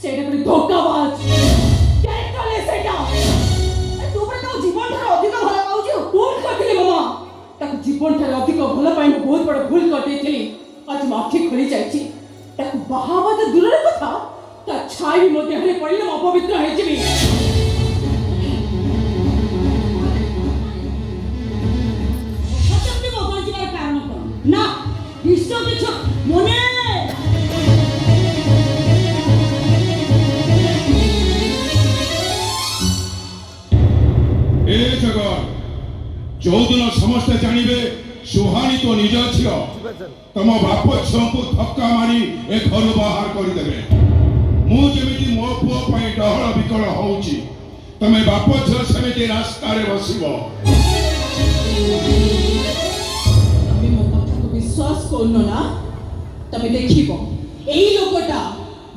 सेटा कोई धोखाबाज कैरेक्टरलेस सेटा तू पर तो जीवन ठार अधिक भला पाउछु भूल करथिले मामा ताको जीवन ठार अधिक भला पाइ मु बहुत बड़ भूल कर देथिली आज म आखि खोली जाइछि ताको बहावा त दूर रे कथा ता छाई मो देहरे पड़िले म अपवित्र हे जिबी सत्यम बदल जिबार कारण कोन ना विश्व किछ मने चौदिन समस्ते जानवे सुहानी तो निज झील तुम बाप झील को धक्का मारी ए घर बाहर करदे मुझे मो पुओ डहल विकल होउची तमे बाप झील सेमती रास्ता रे बसिब तमे मो कथा को विश्वास करनो ना तमे देखिबो एई लोकटा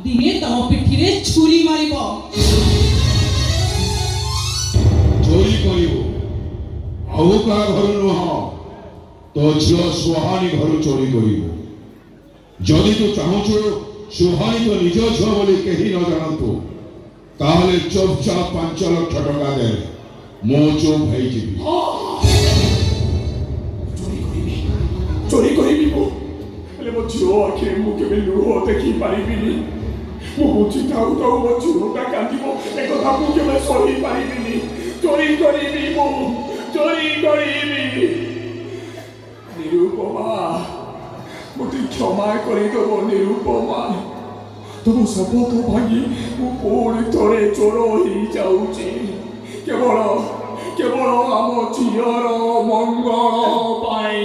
दिने तम पिठी रे छुरी मारिबो चोरी करिवो आउ का घर नुह तो झील सुहानी घर चोरी करिवो जदि तू चाहूछु सुहानी तो निज झील बोली कहीं न जानतु ताहले चुपचाप 5 लाख टका दे मो चुप है जीवी चोरी करिबी मो हेले मो झील आखिर मु केबे लुह देखि पारिबिनी मो बुझी थाउ थाउ मो झीलटा कांदिबो ए कथा मु केबे सही पारिबिनी चोरी करिबी मो चोरी करिबी निरुपमा मुझे क्षमा करदेव निरुपमा तुम शपथ भांगी मु पुणी थोड़े चोर हो जाऊँगी केवल केवल आम झीर मंगल पाई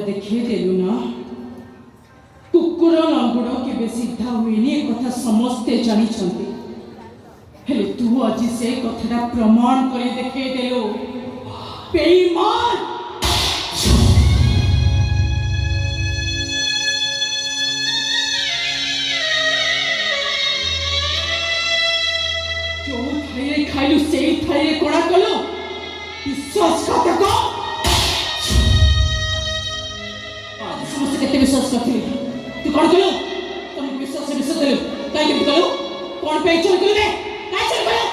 देखिए देलु ना कुकुर लंगुड़ के सीधा हुए कथा समस्ते जानी हेले तू आज से कथा प्रमाण कर देखे देलु बेईमान जो थाई खाइलु से थाई कोड़ा कलो विश्वासघातक समस्त विश्वास करथिली तू कौन कलो तुम विश्वास से विश्वास कलो काई के कलो कौन पे चोरी कलो बे काई चोरी कलो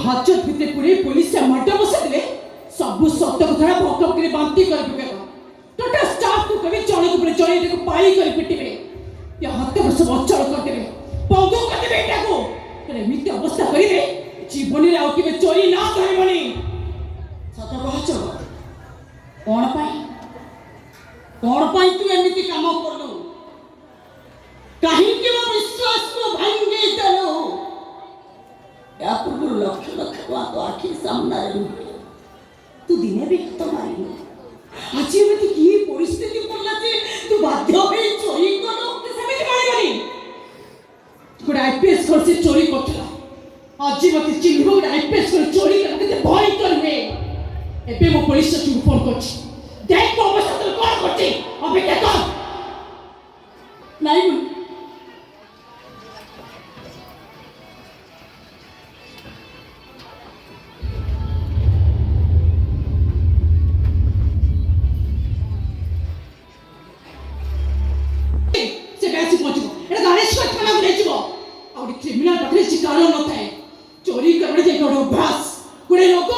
हाजत भितर पूरे पुलिस से मर्डर बसा दिले सब सत्य कथा भक भक बांती कर पकेगा टोटल स्टाफ को कभी जणे को पूरे जणे को पाई कर पिटिबे या हत्या पर सब अचल कर देबे बंदूक कर देबे एटा को तेरे मित्य अवस्था करिबे जीवन रे आउ के चोरी ना धरबनी सत कहछ कोन पाई तू एमिति काम करलु काहे के विश्वास को भांगे देलो या पूर्व लक्ष लक्ष तो आखि सामने तू दिने भी तो मारी आज एमिति की परिस्थिति पड़ला जे तू बाध्य होई चोरी करो समिति मारिबनी तू आईपीएस कर से चोरी करथला आज मते चिन्हबो आईपीएस कर चोरी करके भय करबे एबे मो पुलिस से फोन करछि देख को अवस्था तो कोन करछि अबे के कर नहीं क्रिमिनल पाखे शिकार न थाए चोरी करने जे गोड़ अभ्यास गुड़े लोग